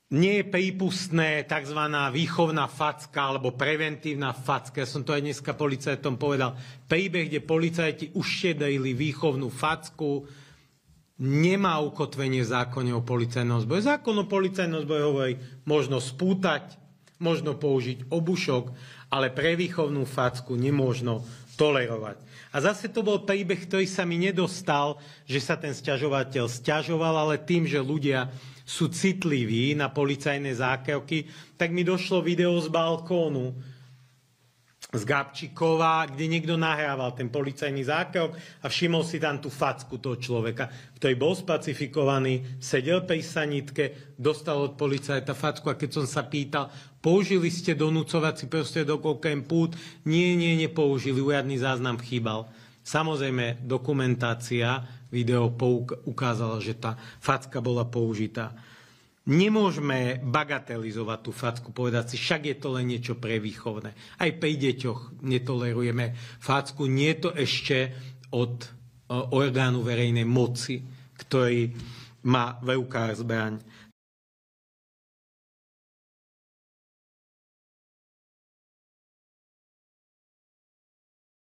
nie je prípustné tzv. Výchovná facka alebo preventívna facka. Ja som to aj dneska policajtom povedal. Príbeh, kde policajti ušetrili výchovnú facku, nemá ukotvenie v zákone o policajnom zbore. Zákon o policajnom zbore hovorí, možno spútať, možno použiť obušok, ale pre výchovnú facku nemôžno tolerovať. A zase to bol príbeh, ktorý sa mi nedostal, že sa ten sťažovateľ sťažoval, ale tým, že ľudia sú citliví na policajné zákroky, tak mi došlo video z balkónu z Gabčíkova, kde niekto nahrával ten policajný zákrok a všimol si tam tú facku toho človeka, ktorý bol spacifikovaný, sedel pri sanitke, dostal od policajta facku a keď som sa pýtal, použili ste donúcovací prostriedok okrem pút? Nie, nepoužili, úradný záznam chýbal. Samozrejme, dokumentácia, video ukázala, že tá facka bola použitá. Nemôžeme bagatelizovať tú facku, povedať si, však je to len niečo prevýchovné. Aj pri deťoch netolerujeme facku. Nie je to ešte od orgánu verejnej moci, ktorý má v rukách zbraň.